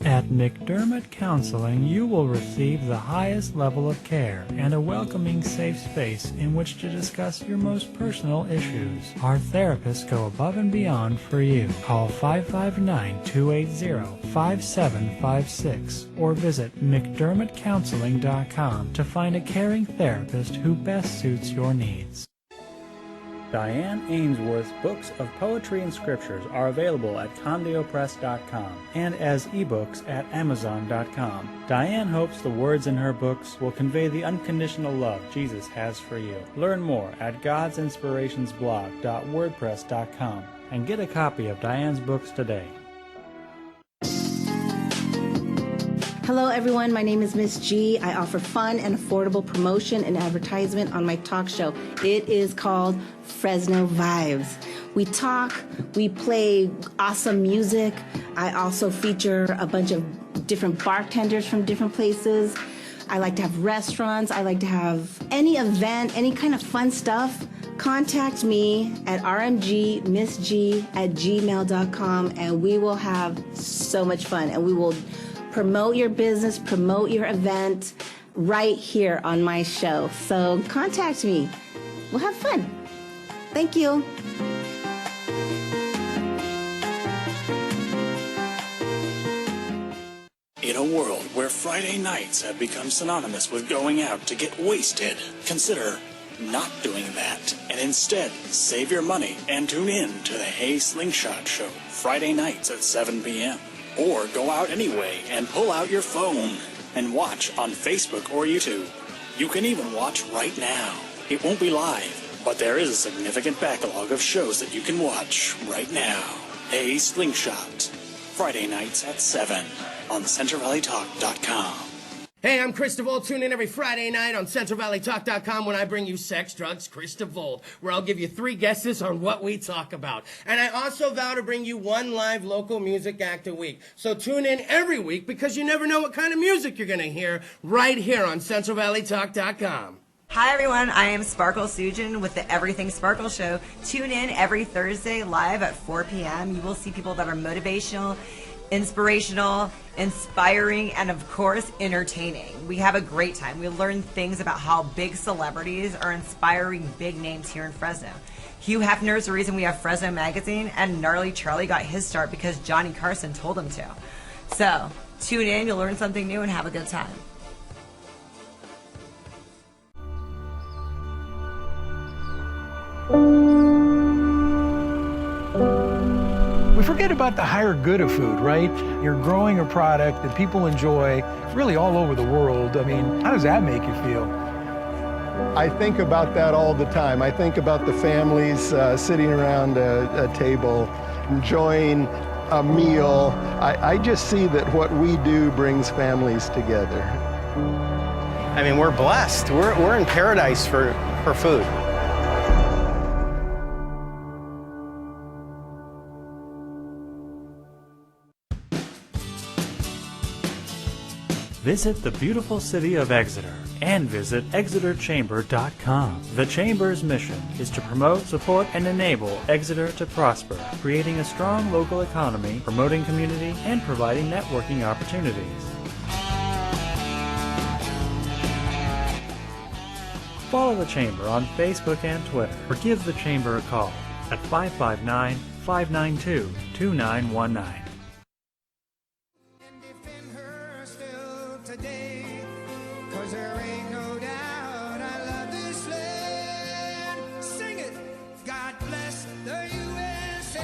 At McDermott Counseling, you will receive the highest level of care and a welcoming, safe space in which to discuss your most personal issues. Our therapists go above and beyond for you. Call 559-280-5756 or visit McDermottCounseling.com to find a caring therapist who best suits your needs. Diane Ainsworth's books of poetry and scriptures are available at CondeoPress.com and as ebooks at Amazon.com. Diane hopes the words in her books will convey the unconditional love Jesus has for you. Learn more at godsinspirationsblog.wordpress.com and get a copy of Diane's books today. Hello everyone, my name is Miss G. I offer fun and affordable promotion and advertisement on my talk show. It is called Fresno Vibes. We talk, we play awesome music. I also feature a bunch of different bartenders from different places. I like to have restaurants. I like to have any event, any kind of fun stuff. Contact me at rmgmissg@gmail.com and we will have so much fun and we will promote your business, promote your event right here on my show. So contact me. We'll have fun. Thank you. In a world where Friday nights have become synonymous with going out to get wasted, consider not doing that and instead save your money and tune in to the Hey Slingshot Show Friday nights at 7 p.m. Or go out anyway and pull out your phone and watch on Facebook or YouTube. You can even watch right now. It won't be live, but there is a significant backlog of shows that you can watch right now. Hey Slingshot, Friday nights at 7 on CentralValleyTalk.com. Hey, I'm Chris DeVold. Tune in every Friday night on CentralValleyTalk.com when I bring you Sex, Drugs, Chris DeVold, where I'll give you 3 guesses on what we talk about. And I also vow to bring you 1 live local music act a week. So tune in every week because you never know what kind of music you're going to hear right here on CentralValleyTalk.com. Hi everyone, I am Sparkle Sujin with the Everything Sparkle Show. Tune in every Thursday live at 4 p.m. You will see people that are motivational, inspirational, inspiring, and of course, entertaining. We have a great time. We learn things about how big celebrities are inspiring big names here in Fresno. Hugh Hefner is the reason we have Fresno Magazine, and Gnarly Charlie got his start because Johnny Carson told him to. So, tune in, you'll learn something new, and have a good time. We forget about the higher good of food, right? You're growing a product that people enjoy really all over the world. I mean, how does that make you feel? I think about that all the time. I think about the families sitting around a table, enjoying a meal. I just see that what we do brings families together. I mean, we're blessed. We're in paradise for food. Visit the beautiful city of Exeter and visit exeterchamber.com. The Chamber's mission is to promote, support, and enable Exeter to prosper, creating a strong local economy, promoting community, and providing networking opportunities. Follow the Chamber on Facebook and Twitter, or give the Chamber a call at 559-592-2919. Today, 'cause there ain't no doubt I love this land. Sing it, God bless the USA.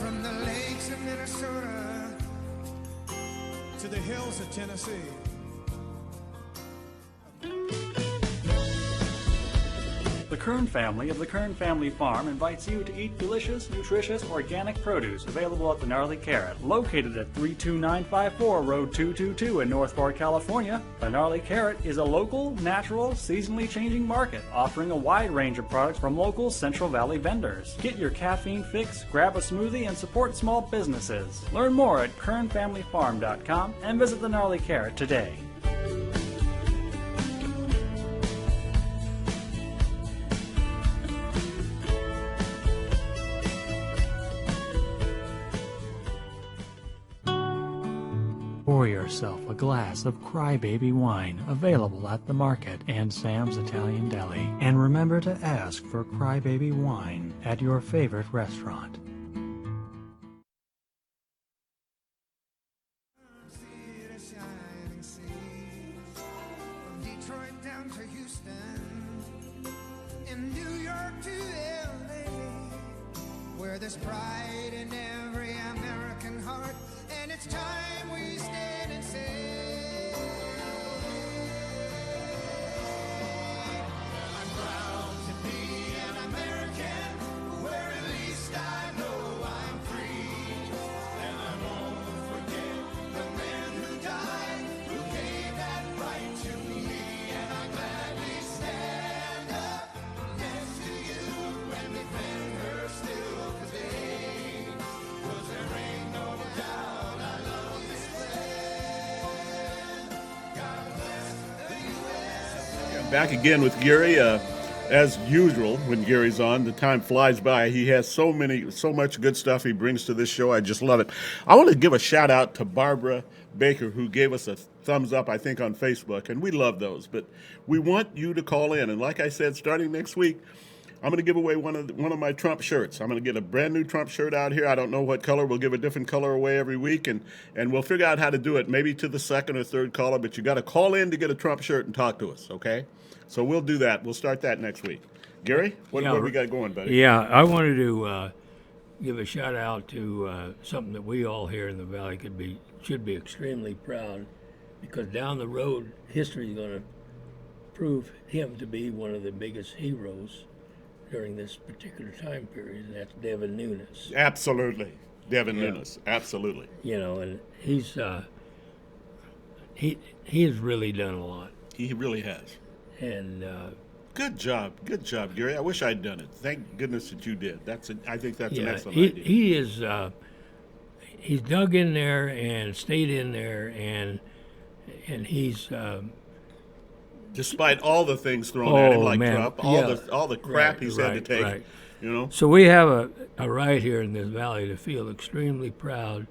From the lakes of Minnesota to the hills of Tennessee. The Kern family of the Kern Family Farm invites you to eat delicious, nutritious, organic produce available at the Gnarly Carrot. Located at 32954 Road 222 in North Fork, California, the Gnarly Carrot is a local, natural, seasonally changing market offering a wide range of products from local Central Valley vendors. Get your caffeine fix, grab a smoothie, and support small businesses. Learn more at kernfamilyfarm.com and visit the Gnarly Carrot today. Pour yourself a glass of Crybaby wine available at the market and Sam's Italian Deli. And remember to ask for Crybaby wine at your favorite restaurant. From Detroit down to Houston, in New York to LA, where there's pride in every American heart, and it's time we stand and say, I'm proud to be an American, where at least I know I'm free, and I won't forget the man who died, who gave that right to me, and I gladly stand up next to you and defend her still today, 'cause there ain't no doubt I love this land. God bless the USA. Back again with Gary. As usual, when Gary's on, the time flies by. He has so much good stuff he brings to this show. I just love it. I want to give a shout out to Barbara Baker, who gave us a thumbs up, I think, on Facebook, and we love those. But we want you to call in, and like I said, starting next week, I'm going to give away one of my Trump shirts. I'm going to get a brand new Trump shirt out here. I don't know what color. We'll give a different color away every week, and we'll figure out how to do it, maybe to the second or third caller. But you got to call in to get a Trump shirt and talk to us, okay? So we'll do that. We'll start that next week. Gary, what we got going, buddy? Yeah, I wanted to give a shout out to something that we all here in the Valley should be extremely proud, because down the road, history is going to prove him to be one of the biggest heroes during this particular time period, and that's Devin Nunes. Absolutely. Devin Nunes. Absolutely. You know, and he has really done a lot. He really has. And good job, Gary. I wish I'd done it. Thank goodness that you did. I think that's an excellent idea. He is. He's dug in there and stayed in there, and he's. Despite all the things thrown at him, like Trump, all the crap he's had to take, right. You know. So we have a right here in this valley to feel extremely proud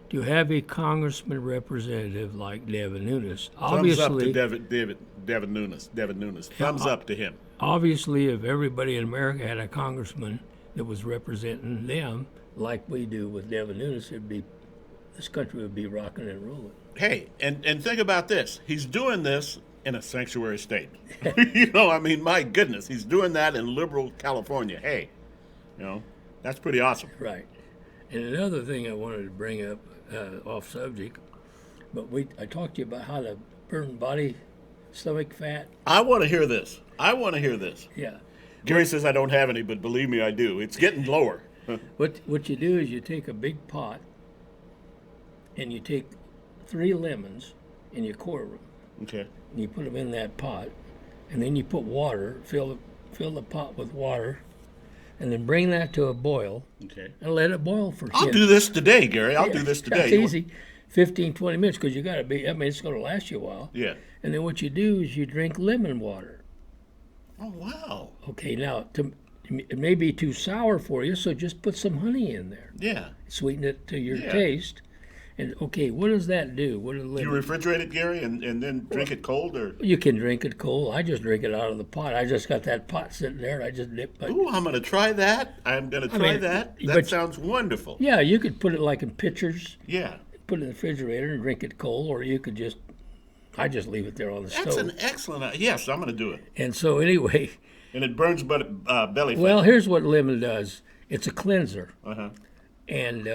to have a congressman representative like Devin Nunes. Thumbs up to Devin Nunes. Thumbs up to him. Obviously, if everybody in America had a congressman that was representing them like we do with Devin Nunes, this country would be rocking and rolling. Hey, and think about this. He's doing this in a sanctuary state. You know, I mean, my goodness, he's doing that in liberal California. Hey, you know, that's pretty awesome. Right. And another thing I wanted to bring up, off subject, but I talked to you about how to burn body stomach fat. I want to hear this. Yeah. Gary says I don't have any, but believe me, I do. It's getting lower. What you do is you take a big pot and you take 3 lemons and you quarter them. Okay. And you put them in that pot, and then you put water, fill the pot with water, and then bring that to a boil. Okay. And let it boil for. I'll do this today, Gary. I'll do this today. That's easy. 15, 20 minutes, because you got to be. I mean, it's going to last you a while. Yeah. And then what you do is you drink lemon water. Oh wow. Okay, now it may be too sour for you, so just put some honey in there. Yeah. Sweeten it to your taste. And okay, what does that do? What does Do you refrigerate it, Gary, and then drink it cold, or? You can drink it cold. I just drink it out of the pot. I just got that pot sitting there. I just dip. Ooh, I'm going to try that. I'm going to try that. That sounds wonderful. Yeah, you could put it like in pitchers. Yeah. Put it in the refrigerator and drink it cold, or you could just. I just leave it there on the stove. That's an excellent. Yes, I'm going to do it. And so anyway. And it burns belly fat. Well, here's what lemon does. It's a cleanser. Uh-huh. And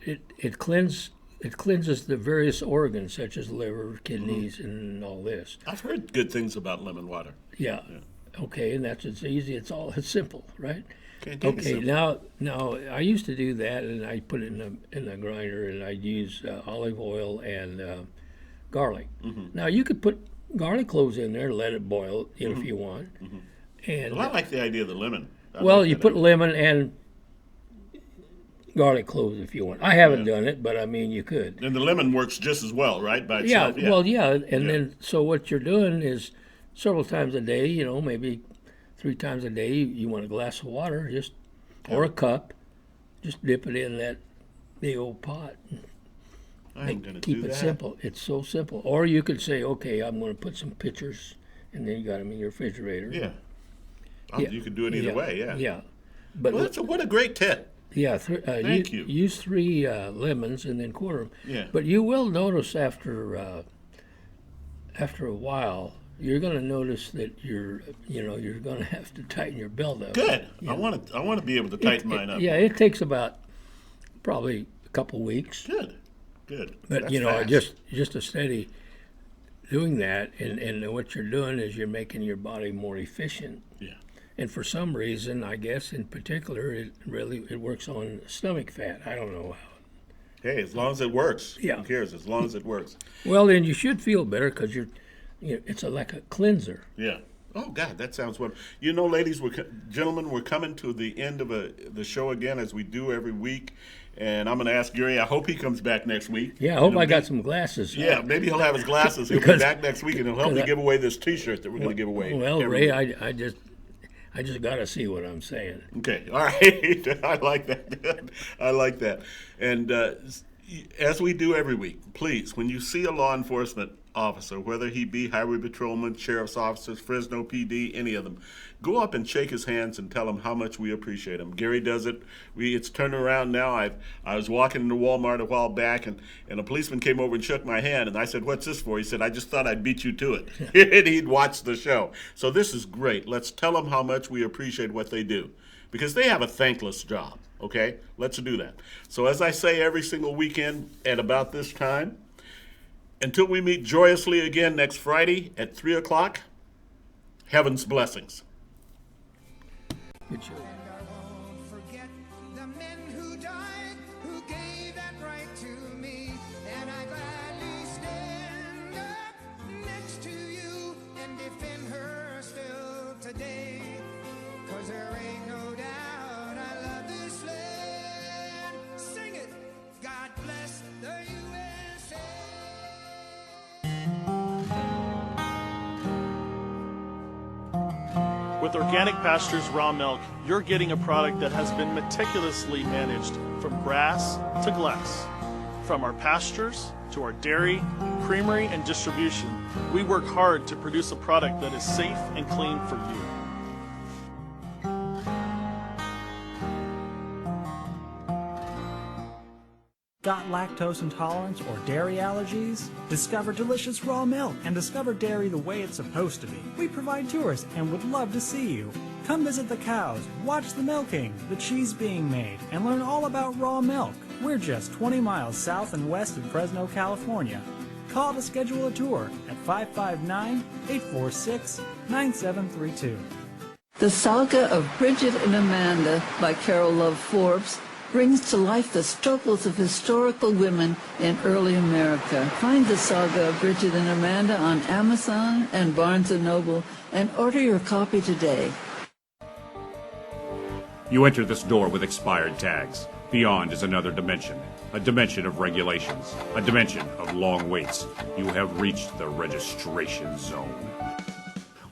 it cleanses the various organs such as liver, kidneys, and all this. I've heard good things about lemon water. Yeah. Okay, and it's easy. It's simple, right? Okay. Now I used to do that, and I put it in the grinder, and I'd use olive oil and garlic. Mm-hmm. Now you could put garlic cloves in there, let it boil, if you want. Mm-hmm. And well, I like the idea of the lemon. You put lemon and garlic cloves if you want. I haven't done it, but I mean you could. And the lemon works just as well, right? By Yeah, itself? well, yeah, and then so what you're doing is several times a day, maybe 3 times a day, you want a glass of water, or a cup, just dip it in that big old pot. I'm going to keep do it that. simple. It's so simple. Or you could say, okay, I'm going to put some pitchers, and then you got them in your refrigerator. Yeah. You could do it either way, yeah. Yeah. But well, what a great tip. Yeah, Thank you. Use 3 lemons and then quarter them. Yeah. But you will notice after a while, you're going to notice that you're going to have to tighten your belt up. Good. I want to be able to tighten mine up. Yeah, it takes about probably a couple weeks. Good. But That's fast. just a steady doing that, and what you're doing is you're making your body more efficient. Yeah. And for some reason, I guess in particular, it works on stomach fat. I don't know how. Hey, as long as it works. Yeah. Who cares? As long as it works. Well, then you should feel better because it's like a cleanser. Yeah. Oh God, that sounds wonderful. Ladies, gentlemen, we're coming to the end of the show again, as we do every week. And I'm going to ask Gary. I hope he comes back next week. Yeah, I hope I got some glasses. Yeah, maybe he'll have his glasses. He'll be back next week, and he'll help me give away this T-shirt that we're going to give away. Well, Ray, I just got to see what I'm saying. Okay, all right. I like that. I like that. And as we do every week, please, when you see a law enforcement officer, whether he be highway patrolman, sheriff's officers, Fresno PD, any of them, go up and shake his hands and tell him how much we appreciate him. Gary does it. It's turned around now. I was walking into Walmart a while back, and a policeman came over and shook my hand, and I said, "What's this for?" He said, "I just thought I'd beat you to it." And he'd watched the show. So this is great. Let's tell them how much we appreciate what they do, because they have a thankless job, okay? Let's do that. So as I say every single weekend at about this time, until we meet joyously again next Friday at 3 o'clock, heaven's blessings. Good show. Forget the men who died, who gave that right to me, and I gladly stand up next to you and defend her still today, 'cause there ain't no doubt I love this land. Sing it, God bless the USA. With Organic Pastures Raw Milk, you're getting a product that has been meticulously managed from grass to glass. From our pastures to our dairy, creamery, and distribution, we work hard to produce a product that is safe and clean for you. Got lactose intolerance or dairy allergies? Discover delicious raw milk and discover dairy the way it's supposed to be. We provide tours and would love to see you. Come visit the cows, watch the milking, the cheese being made, and learn all about raw milk. We're just 20 miles south and west of Fresno, California. Call to schedule a tour at 559-846-9732. The Saga of Bridget and Amanda by Carol Love Forbes brings to life the struggles of historical women in early America. Find the saga of Bridget and Amanda on Amazon and Barnes & Noble and order your copy today. You enter this door with expired tags. Beyond is another dimension, a dimension of regulations, a dimension of long waits. You have reached the registration zone.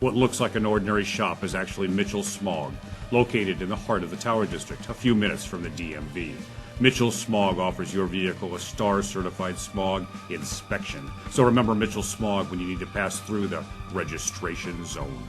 What looks like an ordinary shop is actually Mitchell Smog, located in the heart of the Tower District, a few minutes from the DMV. Mitchell Smog offers your vehicle a STAR-certified smog inspection. So remember Mitchell Smog when you need to pass through the registration zone.